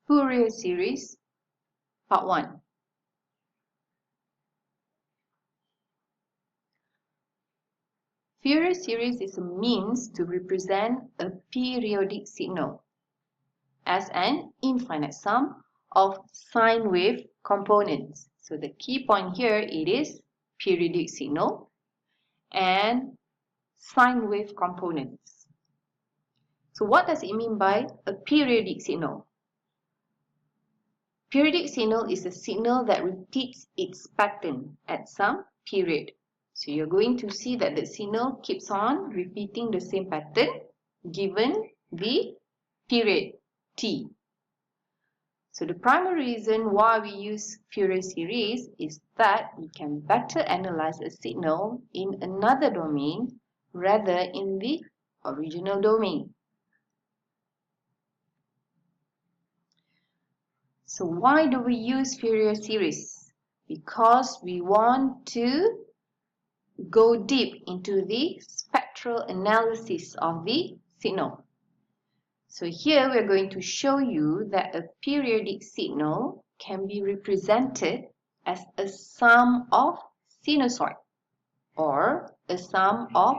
Fourier series, part 1. Fourier series is a means to represent a periodic signal as an infinite sum of sine wave components. So the key point here, it is periodic signal and sine wave components. So what does it mean by a periodic signal? Periodic signal is a signal that repeats its pattern at some period. So you're going to see that the signal keeps on repeating the same pattern given the period t. So the primary reason why we use Fourier series is that we can better analyze a signal in another domain rather in the original domain. So why do we use Fourier series? Because we want to go deep into the spectral analysis of the signal. So here we are going to show you that a periodic signal can be represented as a sum of sinusoid or a sum of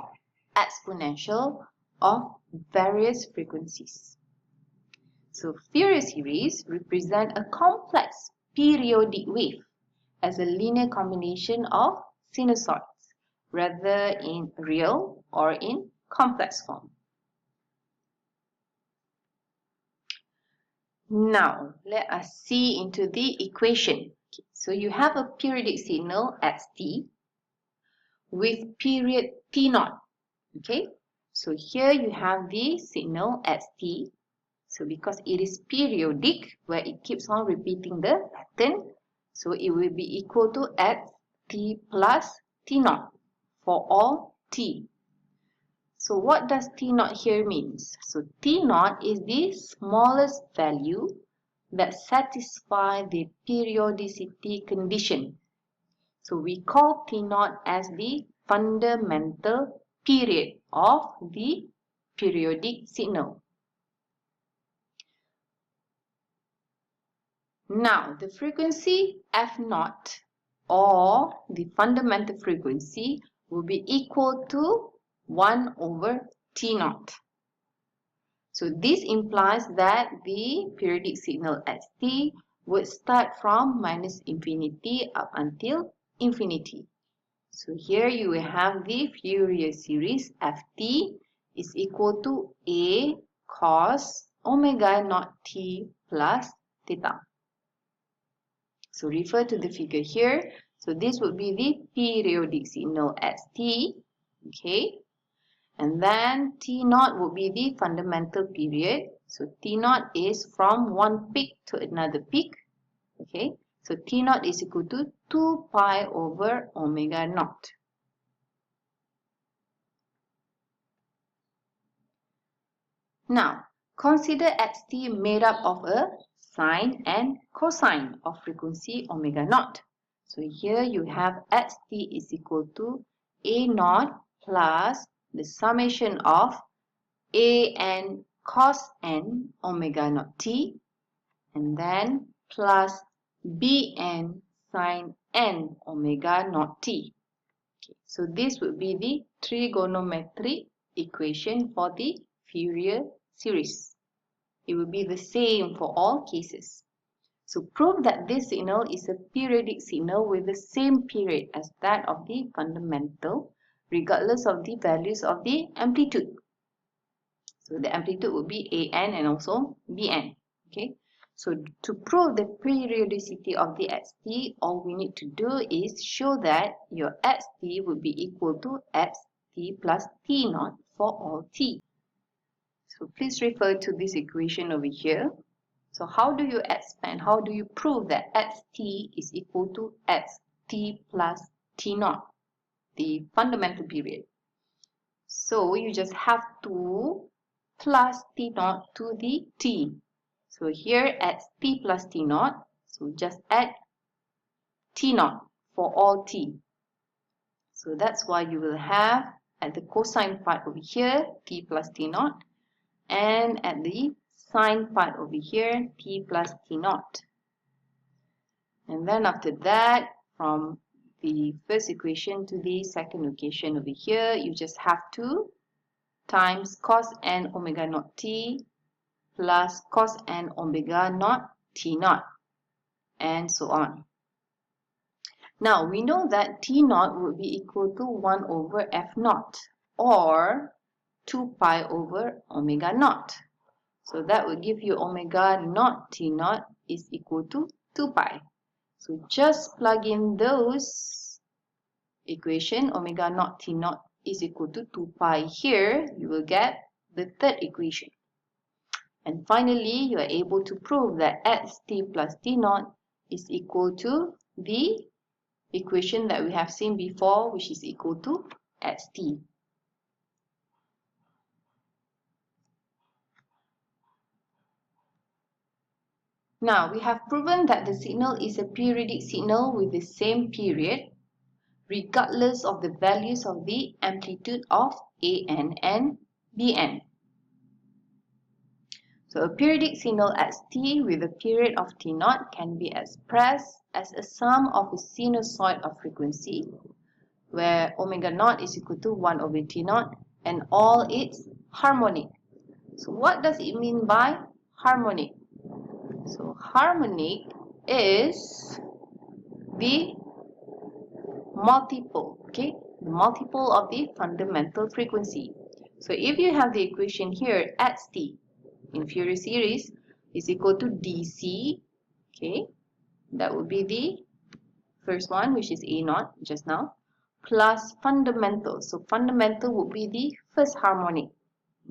exponential of various frequencies. So Fourier series represent a complex periodic wave as a linear combination of sinusoids, rather in real or in complex form. Now, let us see into the equation. So you have a periodic signal xt with period t0. Okay, so here you have the signal xt. So because it is periodic, where it keeps on repeating the pattern, so it will be equal to xt plus t0 for all t. So what does t0 here means? So t0 is the smallest value that satisfies the periodicity condition. So we call t0 as the fundamental period of the periodic signal. Now the frequency f0 or the fundamental frequency will be equal to 1 over t0. So this implies that the periodic signal xt would start from minus infinity up until infinity. So here you will have the Fourier series ft is equal to a cos omega naught t plus theta. So refer to the figure here. So this would be the periodic signal xt. Okay. And then t0 would be the fundamental period. So t0 is from one peak to another peak. Okay. So t0 is equal to 2 pi over omega naught. Now, consider xt made up of a sine and cosine of frequency omega naught. So here you have xt is equal to a naught plus the summation of a n cos n omega naught t and then plus b n sin n omega naught t. Okay, so this would be the trigonometric equation for the Fourier series. It will be the same for all cases. So prove that this signal is a periodic signal with the same period as that of the fundamental, regardless of the values of the amplitude. So the amplitude would be an and also bn. Okay. So to prove the periodicity of the xt, all we need to do is show that your xt would be equal to xt plus t0 for all t. So please refer to this equation over here. So how do you expand? How do you prove that xt is equal to xt plus t0, the fundamental period? So you just have to plus t0 to the t. So here at t plus t0, so just add t0 for all t. So that's why you will have at the cosine part over here t plus t0, and at the sine part over here, t plus t naught. And then after that, from the first equation to the second equation over here, you just have to times cos n omega naught t plus cos n omega naught t naught, and so on. Now, we know that t naught would be equal to 1 over f naught, or 2 pi over omega naught. So that will give you omega naught t naught is equal to 2 pi. So just plug in those equation, omega naught t naught is equal to 2 pi here, you will get the third equation. And finally, you are able to prove that xt plus t naught is equal to the equation that we have seen before, which is equal to xt. Now, we have proven that the signal is a periodic signal with the same period, regardless of the values of the amplitude of an and bn. So, a periodic signal xt with a period of t naught can be expressed as a sum of a sinusoid of frequency, where omega naught is equal to 1 over t naught and all its harmonic. So, what does it mean by harmonic? So, harmonic is the multiple, okay? The multiple of the fundamental frequency. So, if you have the equation here, xt in Fourier series is equal to dc, okay? That would be the first one, which is a naught just now, plus fundamental. So, fundamental would be the first harmonic,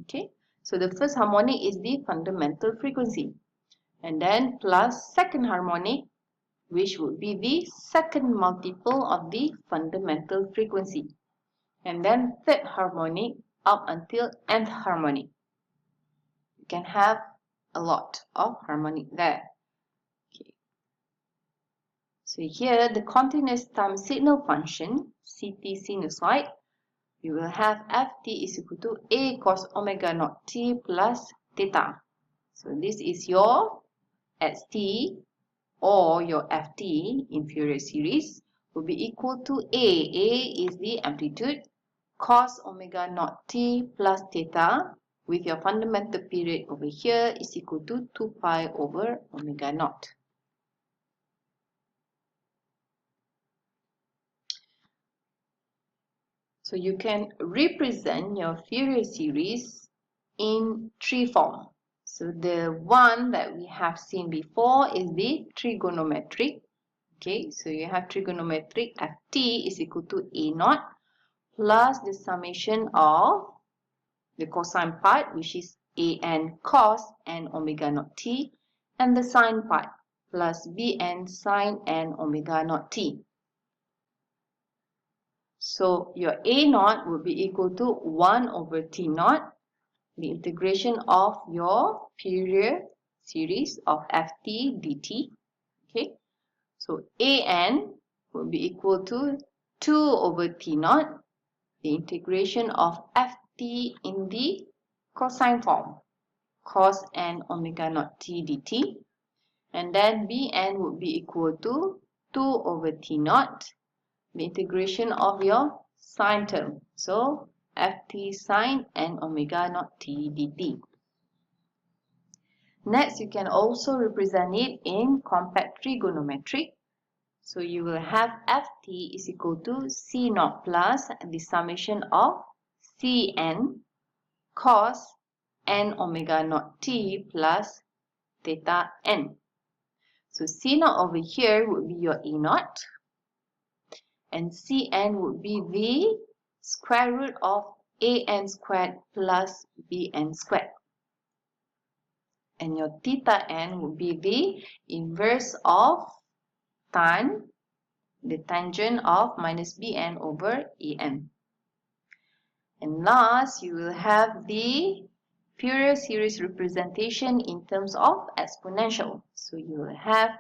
okay? So, the first harmonic is the fundamental frequency. And then plus second harmonic, which would be the second multiple of the fundamental frequency. And then third harmonic up until nth harmonic. You can have a lot of harmonic there. Okay. So here the continuous time signal function, Ct sinusoid, we will have ft is equal to a cos omega naught t plus theta. So this is your xt, or your ft in Fourier series will be equal to a. A is the amplitude, cos omega naught t plus theta with your fundamental period over here is equal to 2 pi over omega naught. So you can represent your Fourier series in three forms. So the one that we have seen before is the trigonometric. Okay, so you have trigonometric ft is equal to a naught plus the summation of the cosine part, which is an cos and omega naught t, and the sine part plus bn sine and omega naught t. So your a naught will be equal to 1 over t naught, the integration of your Fourier series of ft dt. Okay, so an will be equal to 2 over t naught, the integration of ft in the cosine form, cos and omega naught t dt. And then bn would be equal to 2 over t naught, the integration of your sine term. So ft sine and omega naught t dt. Next, you can also represent it in compact trigonometric. So you will have ft is equal to c naught plus the summation of cn cos n omega naught t plus theta n. So c naught over here would be your a naught, and cn would be the square root of an squared plus bn squared. And your theta n would be the inverse of tan, the tangent of minus bn over an. And last, you will have the Fourier series representation in terms of exponential. So you will have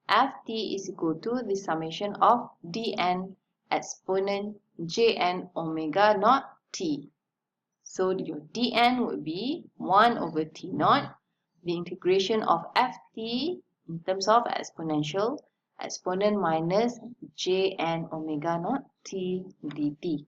ft is equal to the summation of dn exponent jn omega naught t. So your dn would be 1 over t naught the integration of ft in terms of exponential, exponent minus j n omega naught t dt.